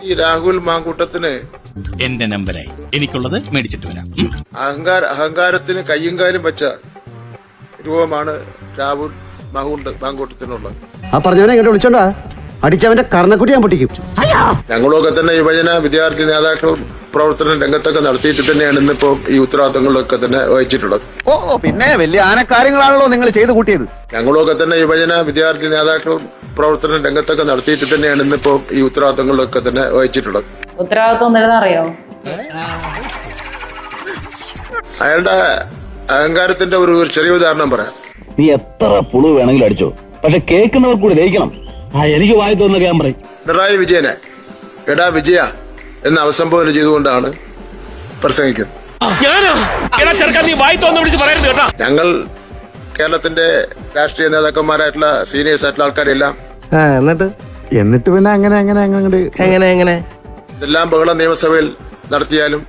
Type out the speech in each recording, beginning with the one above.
ഈ രാഹുൽ മാങ്കൂട്ടത്തിന് എന്റെ നമ്പരായി എനിക്കുള്ളത് മേടിച്ചിട്ട് വരാം. അഹങ്കാരത്തിന് കയ്യും കാലും വെച്ച രൂപമാണ് രാഹുൽ മാങ്കൂട്ടത്തിനുള്ളത്. ആ പറഞ്ഞവനെ ഇങ്ങോട്ട് വിളിച്ചോണ്ടാ അടിച്ചവന്റെ കർണക്കുട്ടി ഞാൻ പൊട്ടിക്കും. ഞങ്ങളൊക്കെ തന്നെ യുവജന വിദ്യാർത്ഥി നേതാക്കൾ പ്രവർത്തന രംഗത്തൊക്കെ നടത്തിയിട്ട് തന്നെയാണ് ഇന്നിപ്പോ ഈ ഉത്തരവാദിത്തങ്ങളിലൊക്കെ തന്നെ വഹിച്ചിട്ടുള്ളത്. ഓ പിന്നെ വലിയ ആനക്കാര്യങ്ങളാണല്ലോ നിങ്ങൾ ചെയ്തു കൂട്ടിയത്. ഞങ്ങളൊക്കെ തന്നെ യുവജന വിദ്യാർത്ഥി നേതാക്കൾ പ്രവർത്തന രംഗത്തൊക്കെ നടത്തിയിട്ട് തന്നെയാണ് ഇന്നിപ്പോ ഈ ഉത്തരവാദിത്തങ്ങളിലൊക്കെ തന്നെ വഹിച്ചിട്ടുള്ളത്. ഉത്തരവാദിത്വം അറിയോ? അയാളുടെ അഹങ്കാരത്തിന്റെ ഒരു ചെറിയ ഉദാഹരണം പറയാം. നീ എത്ര പുളു വേണമെങ്കിലും അടിച്ചോ, പക്ഷെ കേൾക്കുന്നവർ കൂടി ദഹിക്കണം. എനിക്ക് വായി തോന്നുന്ന ഞാൻ പറയും. പിണറായി വിജയനെ എടാ വിജയ എന്ന് അഭിസംബോധന ചെയ്തുകൊണ്ടാണ് പ്രസംഗിക്കുന്നത്. ഞങ്ങൾ കേരളത്തിന്റെ രാഷ്ട്രീയ നേതാക്കന്മാരായിട്ടുള്ള സീനിയേഴ്സ് ആയിട്ടുള്ള ആൾക്കാരെല്ലാം എന്നിട്ട് പിന്നെ എങ്ങനെ ഇതെല്ലാം ബഹളം നിയമസഭയിൽ നടത്തിയാലും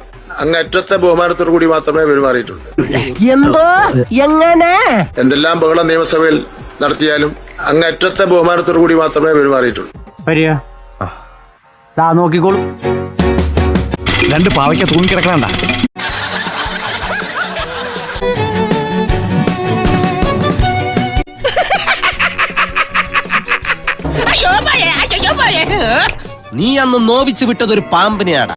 അങ്ങറ്റത്തെ ബഹുമാനത്തോടു കൂടി മാത്രമേ പെരുമാറിയിട്ടുള്ളൂ. എന്തെല്ലാം ബഹളം നിയമസഭയിൽ നടത്തിയാലും അങ്ങറ്റത്തെ ബഹുമാനത്തോടു കൂടി മാത്രമേ പെരുമാറിയിട്ടുള്ളൂ. നോക്കിക്കോളൂ, രണ്ട് പാവയ്ക്ക തൂങ്ങിക്കിടക്കണ. നീ അന്ന് നോവിച്ചു വിട്ടതൊരു പാമ്പിനെയാടാ.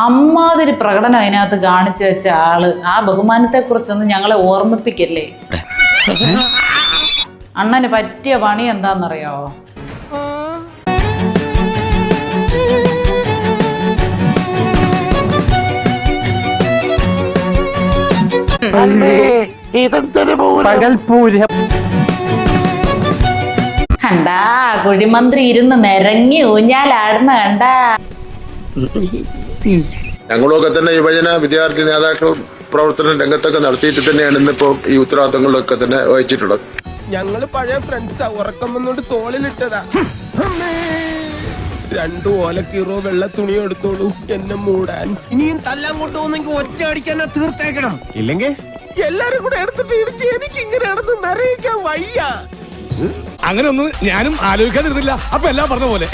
അമ്മാതിരി പ്രകടനം അതിനകത്ത് കാണിച്ചു വെച്ച ആള് ആ ബഹുമാനത്തെ കുറിച്ചൊന്നും ഞങ്ങളെ ഓർമ്മിപ്പിക്കല്ലേ. അണ്ണന് പറ്റിയ പണി എന്താന്നറിയോ? കണ്ടാ കുഴിമന്ത്രി ഇരുന്ന് നിരങ്ങി ഊഞ്ഞാലാടുന്ന കണ്ടാ. ഞങ്ങളൊക്കെ തന്നെ യുവജന വിദ്യാർത്ഥി നേതാക്കൾ പ്രവർത്തന രംഗത്തൊക്കെ നടത്തിയിട്ട് തന്നെയാണ് ഇന്നിപ്പോ ഈ ഉത്തരവാദിത്തങ്ങളിലൊക്കെ തന്നെ വഹിച്ചിട്ടുള്ളത്. ഞങ്ങള് പഴയ ഫ്രണ്ട്സാ. ഉറക്കം വന്നോണ്ട് തോളിലിട്ടതാ. 2 ഓലക്കീറോ വെള്ള തുണി എടുത്തോളൂ എന്നെ മൂടാൻ. ഇനിയും തല്ലാൻ കൊണ്ടുപോകുന്നെങ്കിൽ ഒറ്റ അടിക്കാൻ തീർത്തേക്കണം. ഇല്ലെങ്കിൽ എല്ലാരും കൂടെ എടുത്തിട്ട് ഇടിച്ച് എനിക്ക് ഇങ്ങനെ നടന്ന് നിറയിക്കാൻ വയ്യ. അങ്ങനെ ഒന്നും ഞാനും ആലോചിക്കാതിരുന്നില്ല. അപ്പൊ എല്ലാം പറഞ്ഞ പോലെ